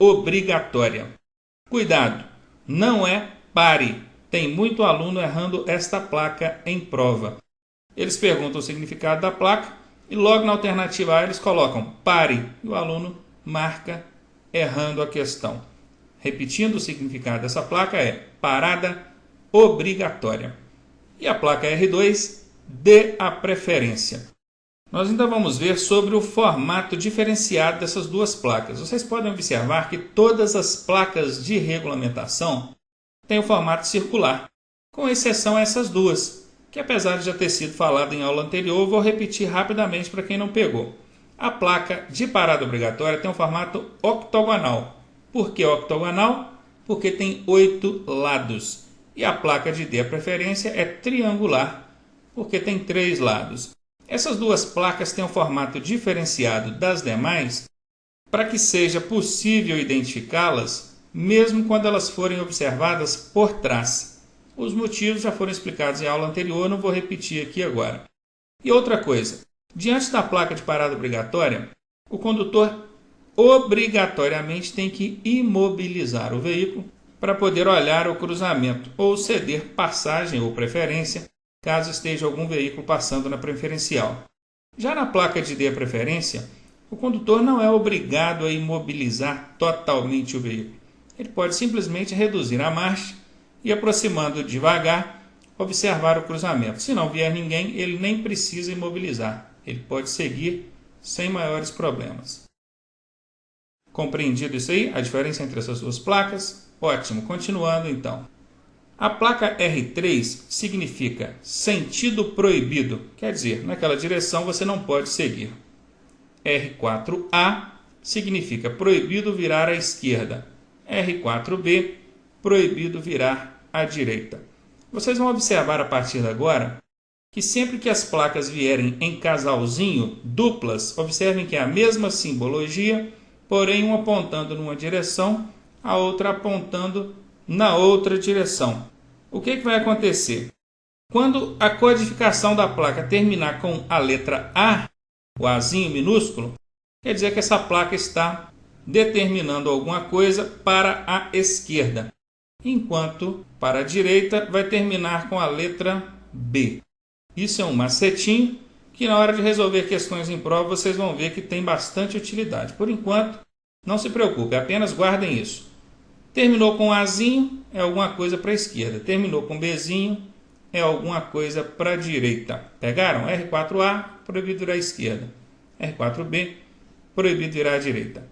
obrigatória. Cuidado, não é pare. Tem muito aluno errando esta placa em prova. Eles perguntam o significado da placa e logo na alternativa A eles colocam pare e o aluno marca errando a questão. Repetindo, o significado dessa placa é parada obrigatória. E a placa R2, dê a preferência. Nós ainda vamos ver sobre o formato diferenciado dessas duas placas. Vocês podem observar que todas as placas de regulamentação têm o formato circular, com exceção a essas duas, que apesar de já ter sido falado em aula anterior, vou repetir rapidamente para quem não pegou. A placa de parada obrigatória tem um formato octogonal. Por que octogonal? Porque tem 8 lados. E a placa de dê a preferência é triangular, porque tem 3 lados. Essas duas placas têm um formato diferenciado das demais para que seja possível identificá-las mesmo quando elas forem observadas por trás. Os motivos já foram explicados em aula anterior, não vou repetir aqui agora. E outra coisa, diante da placa de parada obrigatória, o condutor obrigatoriamente tem que imobilizar o veículo para poder olhar o cruzamento ou ceder passagem ou preferência caso esteja algum veículo passando na preferencial. Já na placa de dê a preferência, o condutor não é obrigado a imobilizar totalmente o veículo. Ele pode simplesmente reduzir a marcha e, aproximando devagar, observar o cruzamento. Se não vier ninguém, ele nem precisa imobilizar. Ele pode seguir sem maiores problemas. Compreendido isso aí? A diferença entre essas duas placas? Ótimo. Continuando então. A placa R3 significa sentido proibido, quer dizer, naquela direção você não pode seguir. R4A significa proibido virar à esquerda. R4B, proibido virar à direita. Vocês vão observar a partir de agora que sempre que as placas vierem em casalzinho, duplas, observem que é a mesma simbologia, porém uma apontando numa direção, a outra apontando na outra direção. O que vai acontecer? Quando a codificação da placa terminar com a letra A, o Azinho minúsculo, quer dizer que essa placa está determinando alguma coisa para a esquerda, enquanto para a direita vai terminar com a letra B. Isso é um macetinho que na hora de resolver questões em prova vocês vão ver que tem bastante utilidade. Por enquanto, não se preocupe, apenas guardem isso. Terminou com Azinho, é alguma coisa para a esquerda. Terminou com Bzinho, é alguma coisa para a direita. Pegaram? R4A, proibido virar à esquerda. R4B, proibido virar à direita.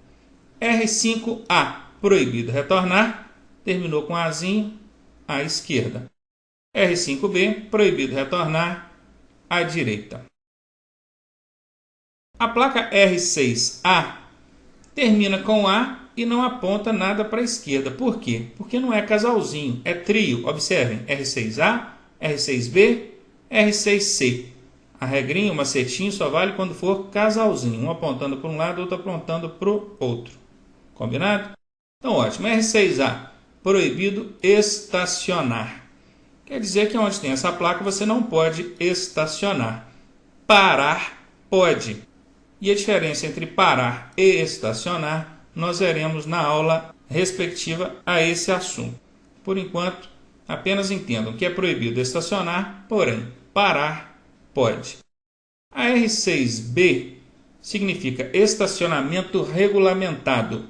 R5A, proibido retornar. Terminou com Azinho, à esquerda. R5B, proibido retornar, à direita. A placa R6A termina com A e não aponta nada para a esquerda. Por quê? Porque não é casalzinho, é trio. Observem, R6A, R6B, R6C. A regrinha, o macetinho, só vale quando for casalzinho. Um apontando para um lado, outro apontando para o outro. Combinado? Então, ótimo. R6A, proibido estacionar. Quer dizer que onde tem essa placa você não pode estacionar. Parar, pode. E a diferença entre parar e estacionar nós veremos na aula respectiva a esse assunto. Por enquanto, apenas entendam que é proibido estacionar, porém, parar pode. A R6B significa estacionamento regulamentado.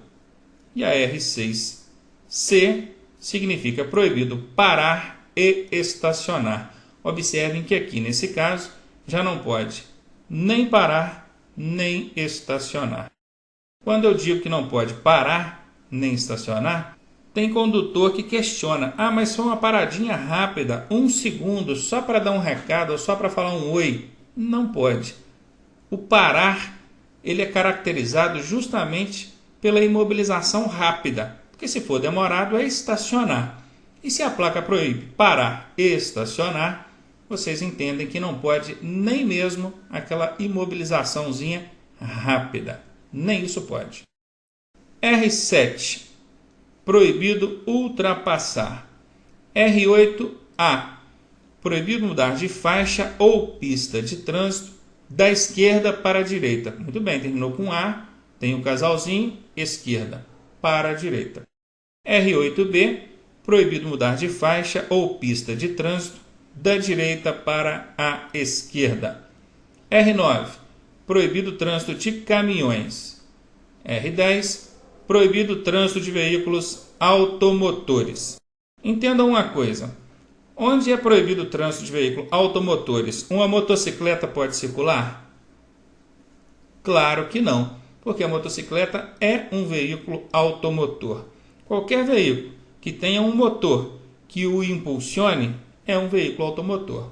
E a R6C significa proibido parar e estacionar. Observem que aqui, nesse caso, já não pode nem parar, nem estacionar. Quando eu digo que não pode parar nem estacionar, tem condutor que questiona. Ah, mas foi uma paradinha rápida, 1 segundo, só para dar um recado ou só para falar um oi. Não pode. O parar, ele é caracterizado justamente pela imobilização rápida. Porque se for demorado, é estacionar. E se a placa proíbe parar e estacionar, vocês entendem que não pode nem mesmo aquela imobilizaçãozinha rápida. Nem isso pode. R7. Proibido ultrapassar. R8A. Proibido mudar de faixa ou pista de trânsito da esquerda para a direita. Muito bem, terminou com A. Tem o casalzinho, esquerda. para a direita. R8B, proibido mudar de faixa ou pista de trânsito da direita para a esquerda. R9, proibido o trânsito de caminhões. R10, proibido o trânsito de veículos automotores. Entendam uma coisa, onde é proibido o trânsito de veículos automotores, uma motocicleta pode circular? Claro que não, porque a motocicleta é um veículo automotor. Qualquer veículo que tenha um motor que o impulsione é um veículo automotor.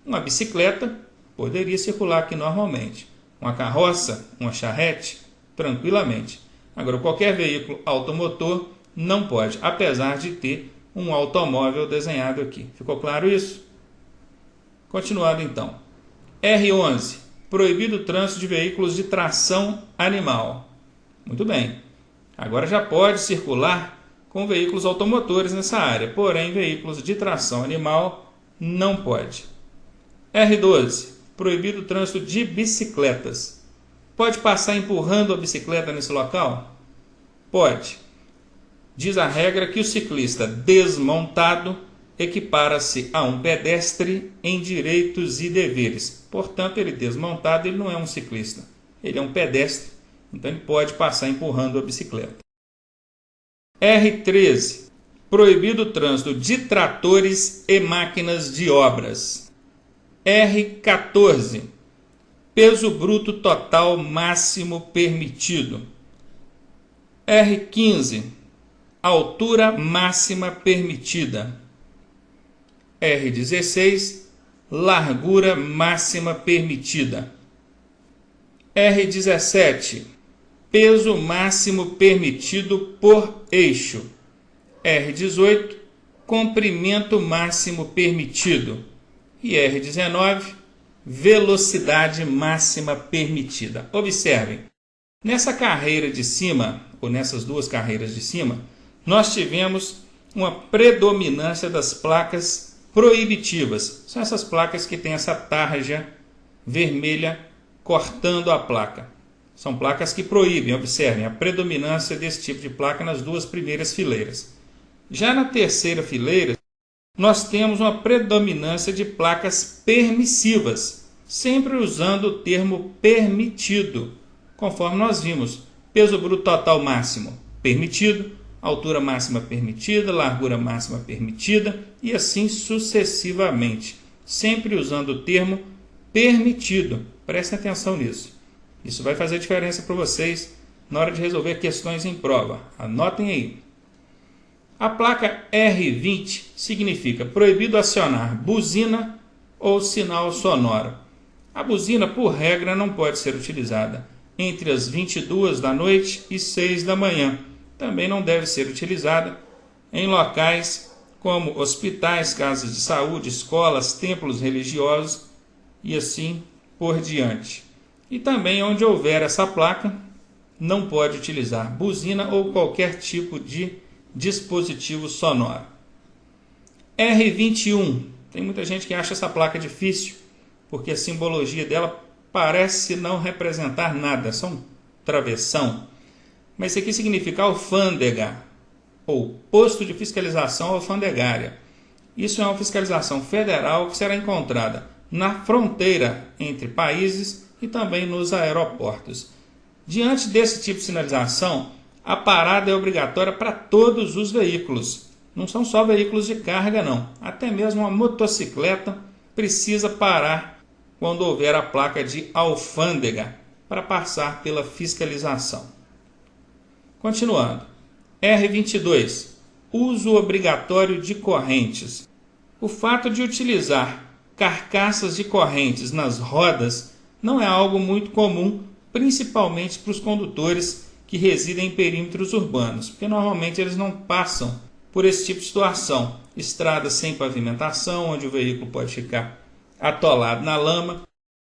Uma bicicleta poderia circular aqui normalmente. Uma carroça, uma charrete, tranquilamente. Agora, qualquer veículo automotor não pode, apesar de ter um automóvel desenhado aqui. Ficou claro isso? Continuando então. R11. Proibido o trânsito de veículos de tração animal. Muito bem. Agora já pode circular com veículos automotores nessa área, porém veículos de tração animal não pode. R12. Proibido o trânsito de bicicletas. Pode passar empurrando a bicicleta nesse local? Pode. Diz a regra que o ciclista desmontado equipara-se a um pedestre em direitos e deveres. Portanto, ele desmontado, ele não é um ciclista. Ele é um pedestre, então ele pode passar empurrando a bicicleta. R13. Proibido o trânsito de tratores e máquinas de obras. R14. Peso bruto total máximo permitido. R15. Altura máxima permitida. R16. Largura máxima permitida. R17. Peso máximo permitido por eixo. R18. Comprimento máximo permitido. E R19. Velocidade máxima permitida. Observem, nessa carreira de cima, ou nessas duas carreiras de cima, nós tivemos uma predominância das placas proibitivas. São essas placas que têm essa tarja vermelha cortando a placa. São placas que proíbem, observem, a predominância desse tipo de placa nas duas primeiras fileiras. Já na terceira fileira, nós temos uma predominância de placas permissivas, sempre usando o termo permitido, conforme nós vimos. Peso bruto total máximo permitido, altura máxima permitida, largura máxima permitida e assim sucessivamente, sempre usando o termo permitido. Prestem atenção nisso. Isso vai fazer diferença para vocês na hora de resolver questões em prova. Anotem aí. A placa R20 significa proibido acionar buzina ou sinal sonoro. A buzina, por regra, não pode ser utilizada entre as 22 da noite e 6 da manhã. Também não deve ser utilizada em locais como hospitais, casas de saúde, escolas, templos religiosos e assim por diante. E também onde houver essa placa, não pode utilizar buzina ou qualquer tipo de dispositivo sonoro. R21. Tem muita gente que acha essa placa difícil, porque a simbologia dela parece não representar nada, só um travessão. Mas isso aqui significa alfândega, ou posto de fiscalização alfandegária. Isso é uma fiscalização federal que será encontrada na fronteira entre países e também nos aeroportos. Diante desse tipo de sinalização, a parada é obrigatória para todos os veículos. Não são só veículos de carga, não. Até mesmo uma motocicleta precisa parar quando houver a placa de alfândega para passar pela fiscalização. Continuando. R22. Uso obrigatório de correntes. O fato de utilizar carcaças de correntes nas rodas não é algo muito comum, principalmente para os condutores que residem em perímetros urbanos, porque normalmente eles não passam por esse tipo de situação. Estradas sem pavimentação, onde o veículo pode ficar atolado na lama,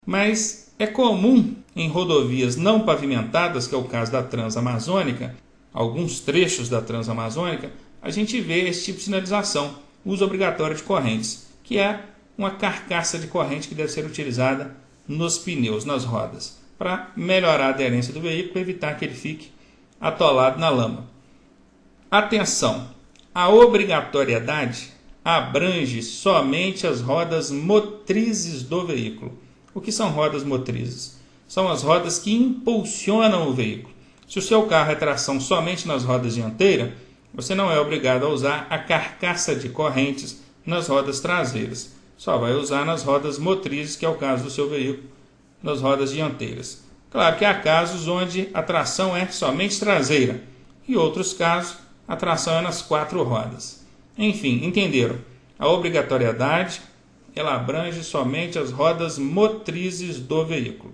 mas é comum em rodovias não pavimentadas, que é o caso da Transamazônica, alguns trechos da Transamazônica, a gente vê esse tipo de sinalização, uso obrigatório de correntes, que é uma carcaça de corrente que deve ser utilizada nos pneus, nas rodas, para melhorar a aderência do veículo e evitar que ele fique atolado na lama. Atenção! A obrigatoriedade abrange somente as rodas motrizes do veículo. O que são rodas motrizes? São as rodas que impulsionam o veículo. Se o seu carro é tração somente nas rodas dianteiras, você não é obrigado a usar a carcaça de correntes nas rodas traseiras. Só vai usar nas rodas motrizes, que é o caso do seu veículo, nas rodas dianteiras. Claro que há casos onde a tração é somente traseira e outros casos a tração é nas 4 rodas. Enfim, entenderam? A obrigatoriedade ela abrange somente as rodas motrizes do veículo.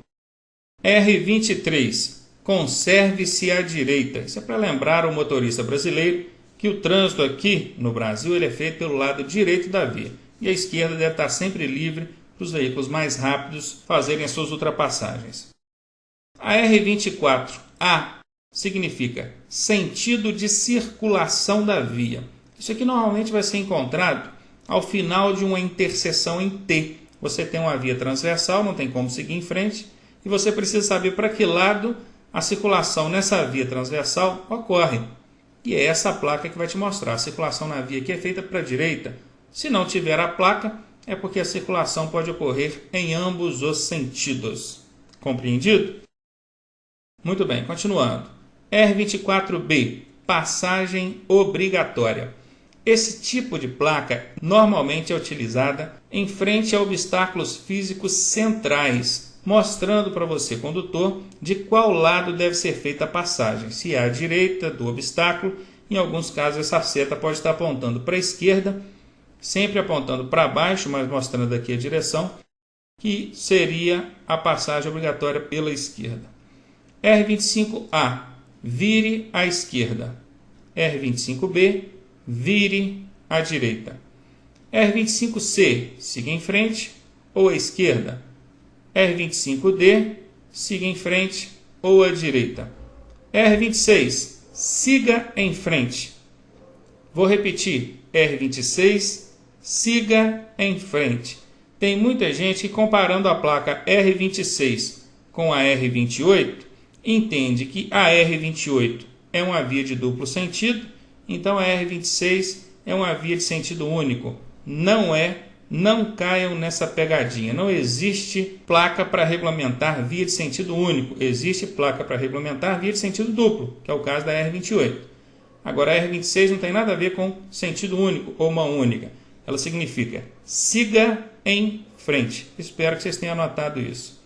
R23. Conserve-se à direita. Isso é para lembrar o motorista brasileiro que o trânsito aqui no Brasil ele é feito pelo lado direito da via e a esquerda deve estar sempre livre para os veículos mais rápidos fazerem as suas ultrapassagens. A R24A significa sentido de circulação da via. Isso aqui normalmente vai ser encontrado ao final de uma interseção em T. Você tem uma via transversal, não tem como seguir em frente, e você precisa saber para que lado a circulação nessa via transversal ocorre. E é essa placa que vai te mostrar. A circulação na via que é feita para a direita. Se não tiver a placa, é porque a circulação pode ocorrer em ambos os sentidos. Compreendido? Muito bem, continuando. R24B, passagem obrigatória. Esse tipo de placa normalmente é utilizada em frente a obstáculos físicos centrais, mostrando para você, condutor, de qual lado deve ser feita a passagem. Se é à direita do obstáculo, em alguns casos essa seta pode estar apontando para a esquerda, sempre apontando para baixo, mas mostrando aqui a direção, que seria a passagem obrigatória pela esquerda. R25A, vire à esquerda. R25B, vire à direita. R25C, siga em frente ou à esquerda. R25D, siga em frente ou à direita. R26, siga em frente. Vou repetir. R26, siga em frente. Tem muita gente que, comparando a placa R26 com a R28, entende que a R28 é uma via de duplo sentido, então a R26 é uma via de sentido único. Não é, não caiam nessa pegadinha. Não existe placa para regulamentar via de sentido único. Existe placa para regulamentar via de sentido duplo, que é o caso da R28. Agora a R26 não tem nada a ver com sentido único ou mão única. Ela significa siga em frente. Espero que vocês tenham anotado isso.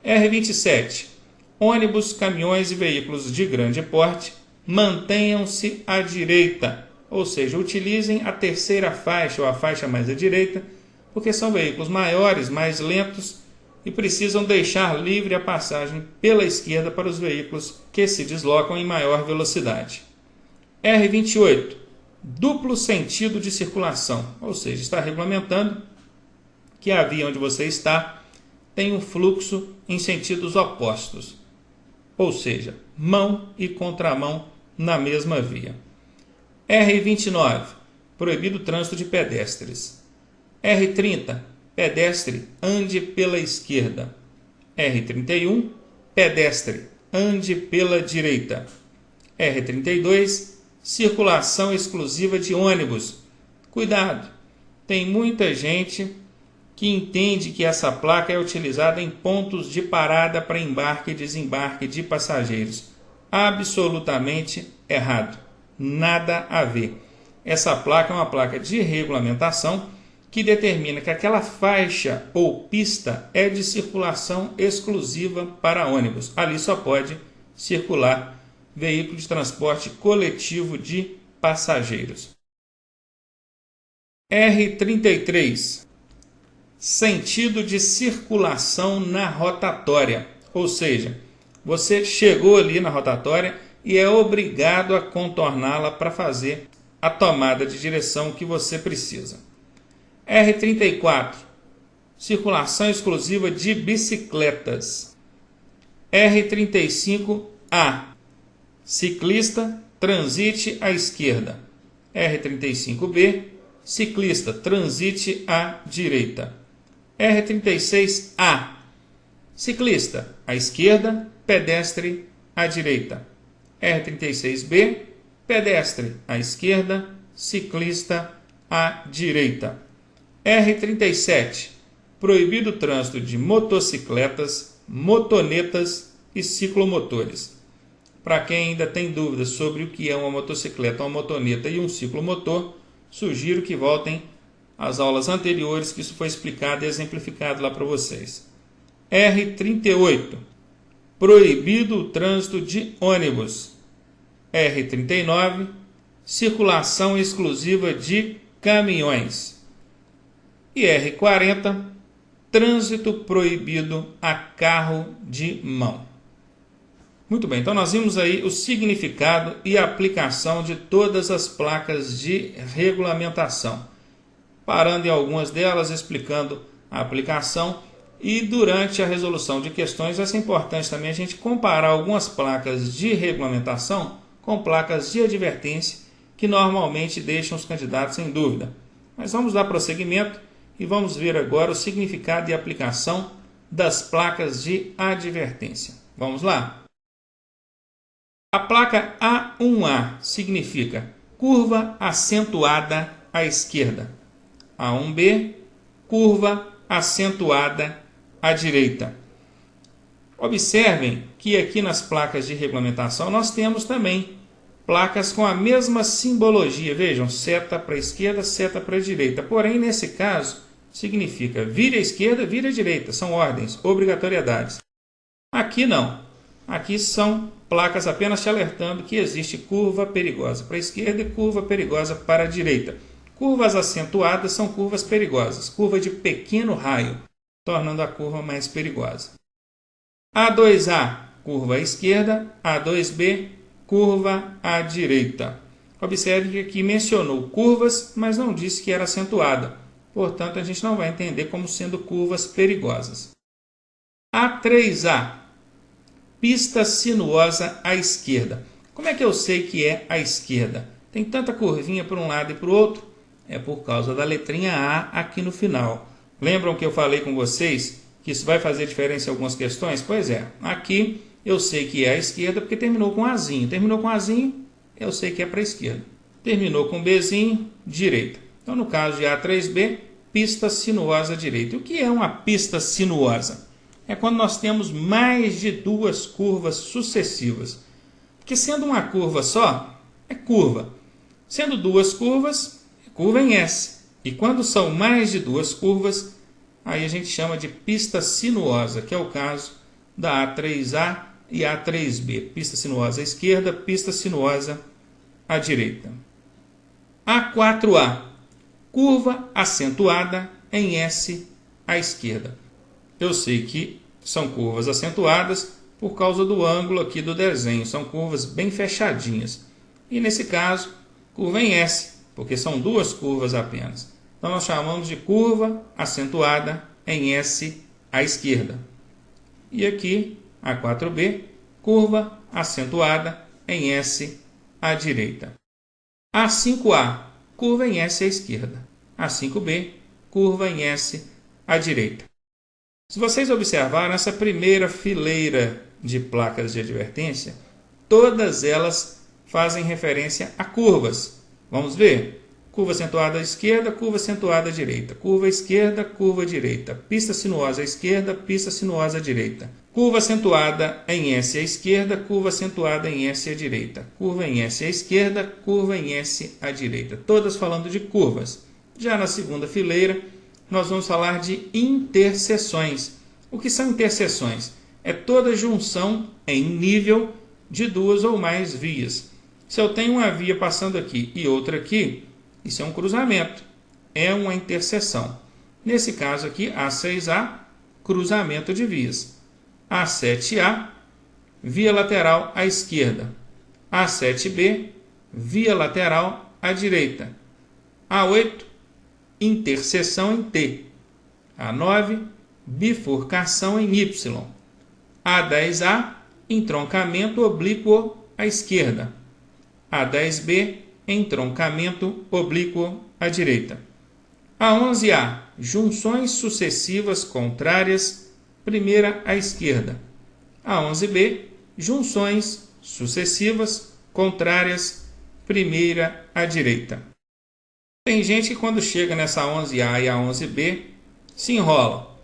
R27. Ônibus, caminhões e veículos de grande porte mantenham-se à direita, ou seja, utilizem a terceira faixa ou a faixa mais à direita, porque são veículos maiores, mais lentos e precisam deixar livre a passagem pela esquerda para os veículos que se deslocam em maior velocidade. R28. Duplo sentido de circulação, ou seja, está regulamentando que a via onde você está tem um fluxo em sentidos opostos, ou seja, mão e contramão na mesma via. R29, proibido o trânsito de pedestres. R30, pedestre, ande pela esquerda. R31, pedestre, ande pela direita. R32, circulação exclusiva de ônibus. Cuidado, tem muita gente que entende que essa placa é utilizada em pontos de parada para embarque e desembarque de passageiros. Absolutamente errado. Nada a ver. Essa placa é uma placa de regulamentação que determina que aquela faixa ou pista é de circulação exclusiva para ônibus. Ali só pode circular veículo de transporte coletivo de passageiros. R33. Sentido de circulação na rotatória, ou seja, você chegou ali na rotatória e é obrigado a contorná-la para fazer a tomada de direção que você precisa. R34, circulação exclusiva de bicicletas. R35A, ciclista, transite à esquerda. R35B, ciclista, transite à direita. R36A, ciclista à esquerda, pedestre à direita. R36B, pedestre à esquerda, ciclista à direita. R37, proibido o trânsito de motocicletas, motonetas e ciclomotores. Para quem ainda tem dúvidas sobre o que é uma motocicleta, uma motoneta e um ciclomotor, sugiro que voltem às aulas anteriores, que isso foi explicado e exemplificado lá para vocês. R38, proibido o trânsito de ônibus. R39, circulação exclusiva de caminhões. E R40, trânsito proibido a carro de mão. Muito bem, então nós vimos aí o significado e a aplicação de todas as placas de regulamentação, parando em algumas delas, explicando a aplicação, e durante a resolução de questões vai ser importante também a gente comparar algumas placas de regulamentação com placas de advertência que normalmente deixam os candidatos em dúvida. Mas vamos dar prosseguimento e vamos ver agora o significado e aplicação das placas de advertência. Vamos lá? A placa A1A significa curva acentuada à esquerda. A1B, curva acentuada à direita. Observem que aqui nas placas de regulamentação nós temos também placas com a mesma simbologia. Vejam, seta para a esquerda, seta para a direita. Porém, nesse caso, significa vire à esquerda, vire à direita. São ordens, obrigatoriedades. Aqui não. Aqui são placas apenas te alertando que existe curva perigosa para a esquerda e curva perigosa para a direita. Curvas acentuadas são curvas perigosas, curva de pequeno raio, tornando a curva mais perigosa. A2A, curva à esquerda, A2B, curva à direita. Observe que aqui mencionou curvas, mas não disse que era acentuada. Portanto, a gente não vai entender como sendo curvas perigosas. A3A, pista sinuosa à esquerda. Como é que eu sei que é à esquerda? Tem tanta curvinha para um lado e para o outro? É por causa da letrinha A aqui no final. Lembram que eu falei com vocês que isso vai fazer diferença em algumas questões? Pois é, aqui eu sei que é à esquerda porque terminou com Azinho. Terminou com Azinho, eu sei que é para a esquerda. Terminou com Bzinho, direita. Então, no caso de A3B, pista sinuosa à direita. O que é uma pista sinuosa? É quando nós temos mais de duas curvas sucessivas. Porque sendo uma curva só, é curva. Sendo duas curvas, é curva em S. E quando são mais de duas curvas, aí a gente chama de pista sinuosa, que é o caso da A3A e A3B. Pista sinuosa à esquerda, pista sinuosa à direita. A4A, curva acentuada em S à esquerda. Eu sei que são curvas acentuadas por causa do ângulo aqui do desenho. São curvas bem fechadinhas. E nesse caso, curva em S, porque são duas curvas apenas. Então nós chamamos de curva acentuada em S à esquerda. E aqui, A4B, curva acentuada em S à direita. A5A, curva em S à esquerda. A5B, curva em S à direita. Se vocês observarem essa primeira fileira de placas de advertência, todas elas fazem referência a curvas. Vamos ver? Curva acentuada à esquerda, curva acentuada à direita. Curva esquerda, curva direita. Pista sinuosa à esquerda, pista sinuosa à direita. Curva acentuada em S à esquerda, curva acentuada em S à direita. Curva em S à esquerda, curva em S à direita. Todas falando de curvas. Já na segunda fileira, nós vamos falar de interseções. O que são interseções? É toda junção em nível de duas ou mais vias. Se eu tenho uma via passando aqui e outra aqui, isso é um cruzamento, é uma interseção. Nesse caso aqui, A6A, cruzamento de vias. A7A, via lateral à esquerda. A7B, via lateral à direita. A8, interseção em T. A9, bifurcação em Y. A10A, entroncamento oblíquo à esquerda. A10B, entroncamento oblíquo à direita. A11A, junções sucessivas contrárias, primeira à esquerda. A11B, junções sucessivas contrárias, primeira à direita. Tem gente que quando chega nessa 11A e a 11B se enrola.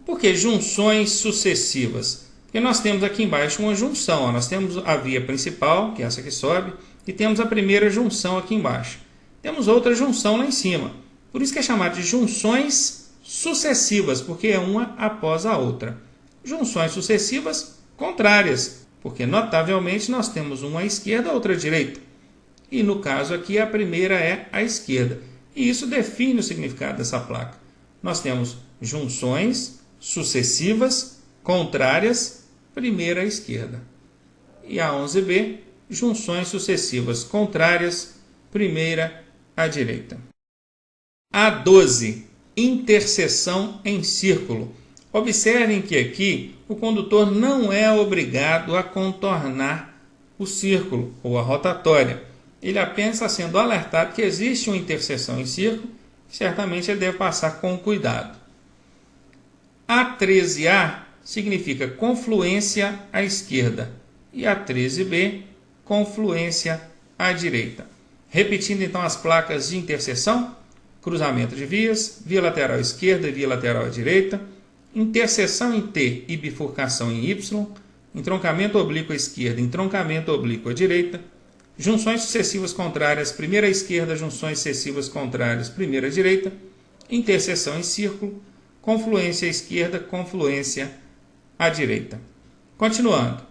Por que junções sucessivas? Porque nós temos aqui embaixo uma junção. Ó. Nós temos a via principal, que é essa que sobe, e temos a primeira junção aqui embaixo. Temos outra junção lá em cima. Por isso que é chamado de junções sucessivas, porque é uma após a outra. Junções sucessivas contrárias, porque notavelmente nós temos uma à esquerda e outra à direita. E no caso aqui a primeira é à esquerda. E isso define o significado dessa placa. Nós temos junções sucessivas contrárias, primeira à esquerda. E a 11B, junções sucessivas contrárias, primeira à direita. A 12, interseção em círculo. Observem que aqui o condutor não é obrigado a contornar o círculo ou a rotatória. Ele apenas está sendo alertado que existe uma interseção em círculo, certamente ele deve passar com cuidado. A 13A significa confluência à esquerda e a 13B, confluência à direita. Repetindo então as placas de interseção: cruzamento de vias, via lateral esquerda e via lateral à direita, interseção em T e bifurcação em Y, entroncamento oblíquo à esquerda, entroncamento oblíquo à direita, junções sucessivas contrárias, primeira à esquerda, junções sucessivas contrárias, primeira à direita, interseção em círculo, confluência à esquerda, confluência à direita. Continuando,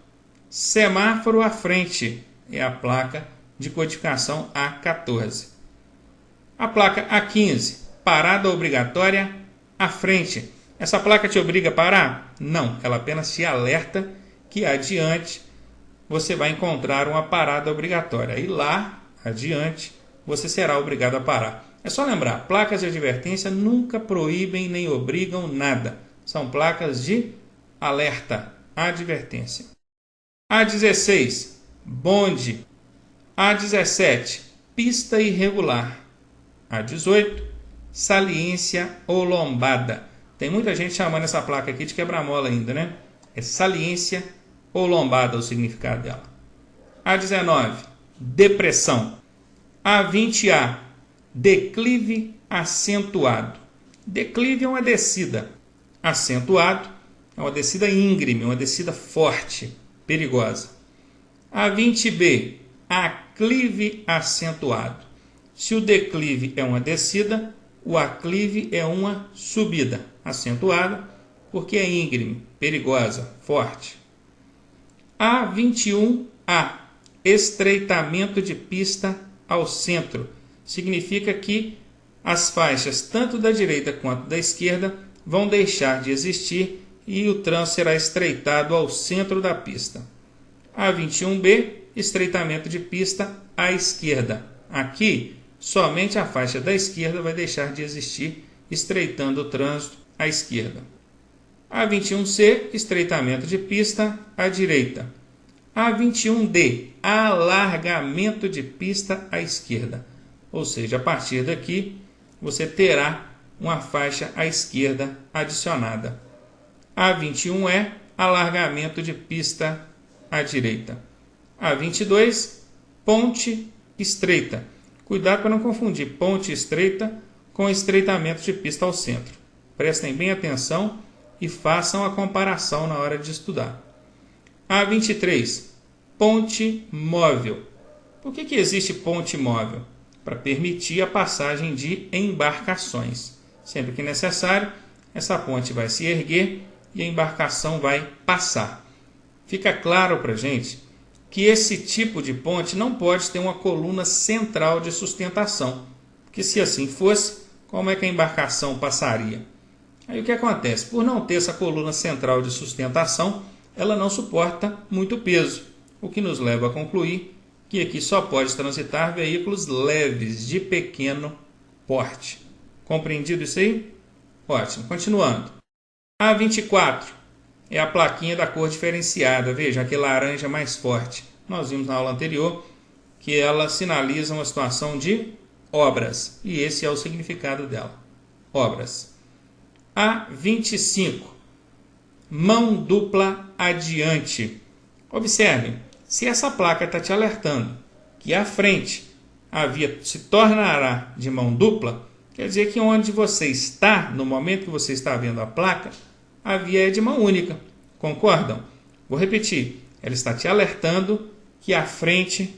semáforo à frente é a placa de codificação A14. A placa A15, parada obrigatória à frente. Essa placa te obriga a parar? Não, ela apenas te alerta que adiante você vai encontrar uma parada obrigatória. E lá adiante você será obrigado a parar. É só lembrar, placas de advertência nunca proíbem nem obrigam nada. São placas de alerta, advertência. A16, bonde. A17, pista irregular. A18, saliência ou lombada. Tem muita gente chamando essa placa aqui de quebra-mola ainda, né? É saliência ou lombada o significado dela. A19, depressão. A20A, declive acentuado. Declive é uma descida. Acentuado é uma descida íngreme, uma descida forte, perigosa. A20B, aclive acentuado. Se o declive é uma descida, o aclive é uma subida, acentuada, porque é íngreme, perigosa, forte. A21A, estreitamento de pista ao centro. Significa que as faixas, tanto da direita quanto da esquerda, vão deixar de existir e o trânsito será estreitado ao centro da pista. A21B, estreitamento de pista à esquerda. Aqui, somente a faixa da esquerda vai deixar de existir, estreitando o trânsito à esquerda. A21C, estreitamento de pista à direita. A21D, alargamento de pista à esquerda. Ou seja, a partir daqui, você terá uma faixa à esquerda adicionada. A21E, alargamento de pista à direita. A22, ponte estreita. Cuidado para não confundir ponte estreita com estreitamento de pista ao centro. Prestem bem atenção e façam a comparação na hora de estudar. A23, ponte móvel. Por que existe ponte móvel? Para permitir a passagem de embarcações. Sempre que necessário, essa ponte vai se erguer e a embarcação vai passar. Fica claro para a gente que esse tipo de ponte não pode ter uma coluna central de sustentação, porque se assim fosse, como é que a embarcação passaria? Aí o que acontece? Por não ter essa coluna central de sustentação, ela não suporta muito peso, o que nos leva a concluir que aqui só pode transitar veículos leves de pequeno porte. Compreendido isso aí? Ótimo. Continuando. A24 é a plaquinha da cor diferenciada. Veja, aquele laranja mais forte. Nós vimos na aula anterior que ela sinaliza uma situação de obras. E esse é o significado dela. Obras. A25. Mão dupla adiante. Observem, se essa placa está te alertando que à frente a via se tornará de mão dupla, quer dizer que onde você está, no momento que você está vendo a placa, a via é de mão única. Concordam? Vou repetir. Ela está te alertando que à frente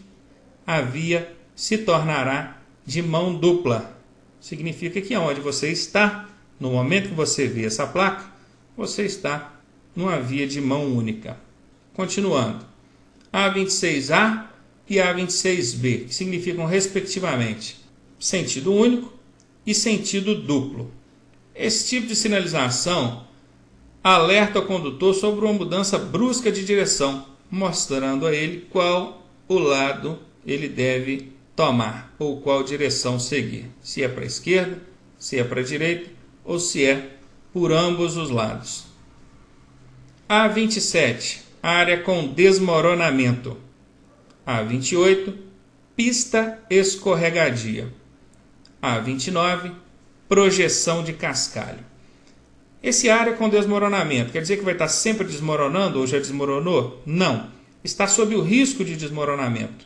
a via se tornará de mão dupla. Significa que onde você está, no momento que você vê essa placa, você está numa via de mão única. Continuando. A26A e A26B, que significam respectivamente sentido único e sentido duplo. Esse tipo de sinalização alerta o condutor sobre uma mudança brusca de direção, mostrando a ele qual o lado ele deve tomar ou qual direção seguir. Se é para a esquerda, se é para a direita ou se é por ambos os lados. A27, área com desmoronamento. A28, pista escorregadia. A29, projeção de cascalho. Esse área com desmoronamento, quer dizer que vai estar sempre desmoronando ou já desmoronou? Não. Está sob o risco de desmoronamento.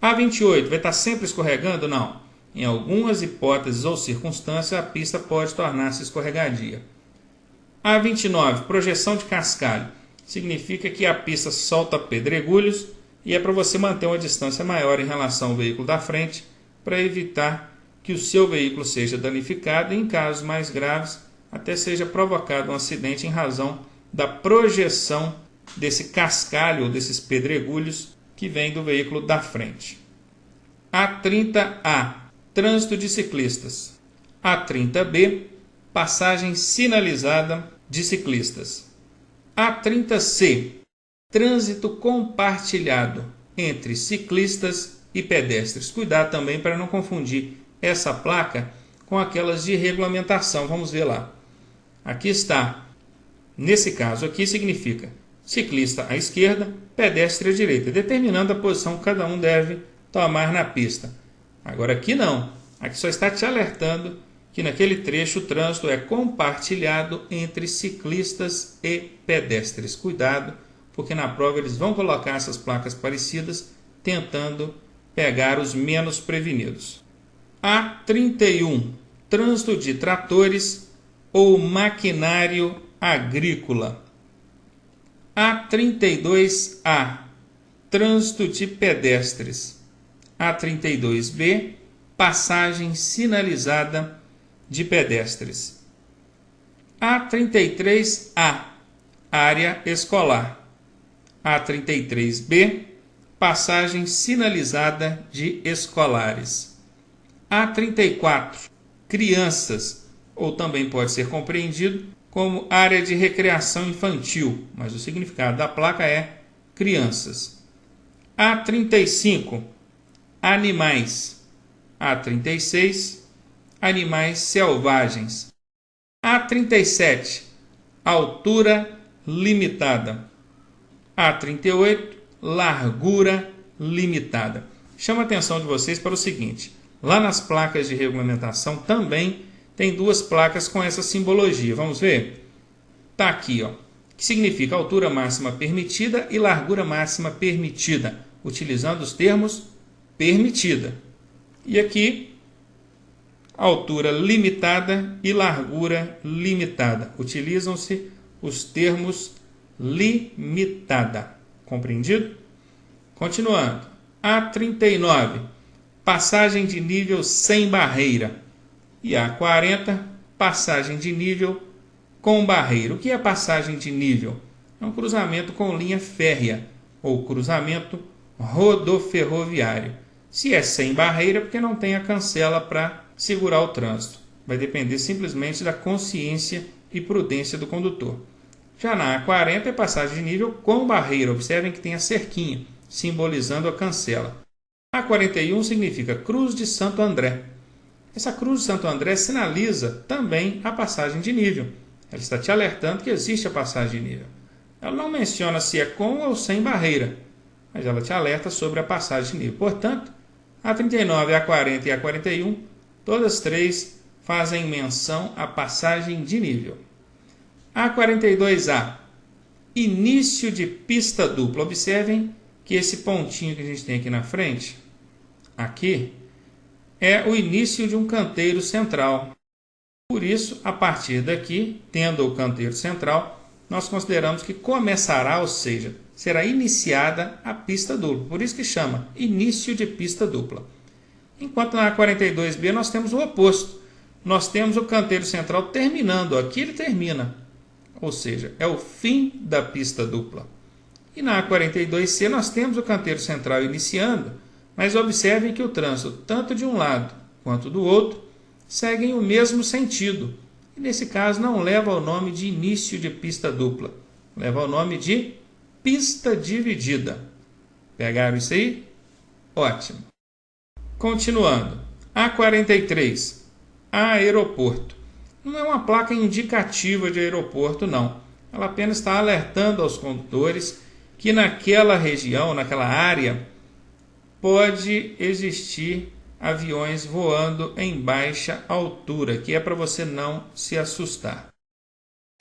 A28 vai estar sempre escorregando? Não. Em algumas hipóteses ou circunstâncias, a pista pode tornar-se escorregadia. A29, projeção de cascalho. Significa que a pista solta pedregulhos e é para você manter uma distância maior em relação ao veículo da frente para evitar que o seu veículo seja danificado e, em casos mais graves, até seja provocado um acidente em razão da projeção desse cascalho ou desses pedregulhos que vem do veículo da frente. A30A, trânsito de ciclistas. A30B, passagem sinalizada de ciclistas. A30C, trânsito compartilhado entre ciclistas e pedestres. Cuidado também para não confundir essa placa com aquelas de regulamentação. Vamos ver lá. Aqui está. Nesse caso aqui significa ciclista à esquerda, pedestre à direita, determinando a posição que cada um deve tomar na pista. Agora aqui não. Aqui só está te alertando que naquele trecho o trânsito é compartilhado entre ciclistas e pedestres. Cuidado, porque na prova eles vão colocar essas placas parecidas, tentando pegar os menos prevenidos. A31, trânsito de tratores ou maquinário agrícola. A32A, trânsito de pedestres. A32B, passagem sinalizada de pedestres. A33A, área escolar. A33B, passagem sinalizada de escolares. A34, crianças, ou também pode ser compreendido como área de recreação infantil, mas o significado da placa é crianças. A35, animais. A36, animais selvagens. A37, altura limitada. A38, largura limitada. Chama a atenção de vocês para o seguinte: lá nas placas de regulamentação também tem duas placas com essa simbologia. Vamos ver? Está aqui, ó, que significa altura máxima permitida e largura máxima permitida, utilizando os termos permitida. E aqui, altura limitada e largura limitada. Utilizam-se os termos limitada. Compreendido? Continuando. A39, passagem de nível sem barreira. E A40, passagem de nível com barreira. O que é passagem de nível? É um cruzamento com linha férrea ou cruzamento rodoferroviário. Se é sem barreira, porque não tem a cancela para segurar o trânsito. Vai depender simplesmente da consciência e prudência do condutor. Já na A40 é passagem de nível com barreira. Observem que tem a cerquinha, simbolizando a cancela. A41 significa Cruz de Santo André. Essa Cruz de Santo André sinaliza também a passagem de nível. Ela está te alertando que existe a passagem de nível. Ela não menciona se é com ou sem barreira, mas ela te alerta sobre a passagem de nível. Portanto, A39, A40 e A41, todas três fazem menção à passagem de nível. A42A, início de pista dupla. Observem que esse pontinho que a gente tem aqui na frente aqui é o início de um canteiro central. Por isso, a partir daqui, tendo o canteiro central, nós consideramos que começará, ou seja, será iniciada a pista dupla. Por isso que chama início de pista dupla. Enquanto na A42B nós temos o oposto. Nós temos o canteiro central terminando. Aqui ele termina. Ou seja, é o fim da pista dupla. E na A42C nós temos o canteiro central iniciando, mas observem que o trânsito, tanto de um lado quanto do outro, seguem o mesmo sentido. E nesse caso não leva o nome de início de pista dupla, leva o nome de pista dividida. Pegaram isso aí? Ótimo. Continuando. A43, aeroporto. Não é uma placa indicativa de aeroporto, não. Ela apenas está alertando aos condutores que naquela região, naquela área, pode existir aviões voando em baixa altura, que é para você não se assustar.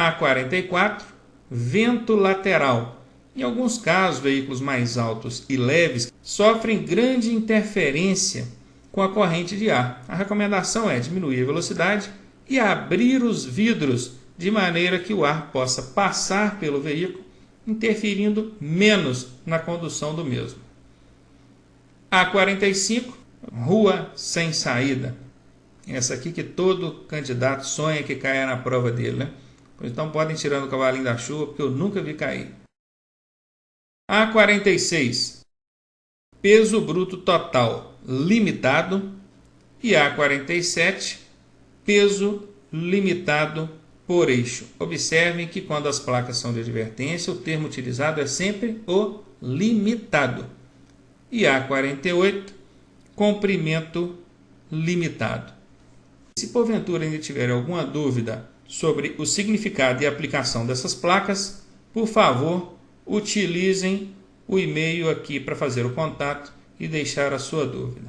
A44, vento lateral. Em alguns casos, veículos mais altos e leves sofrem grande interferência com a corrente de ar. A recomendação é diminuir a velocidade e abrir os vidros de maneira que o ar possa passar pelo veículo, interferindo menos na condução do mesmo. A45, rua sem saída. Essa aqui que todo candidato sonha que caia na prova dele, né? Então podem tirar o cavalinho da chuva, porque eu nunca vi cair. A46, peso bruto total limitado. E A47, peso limitado por eixo. Observem que quando as placas são de advertência, o termo utilizado é sempre o limitado. E A48, comprimento limitado. Se porventura ainda tiver alguma dúvida sobre o significado e aplicação dessas placas, por favor, utilizem o e-mail aqui para fazer o contato e deixar a sua dúvida.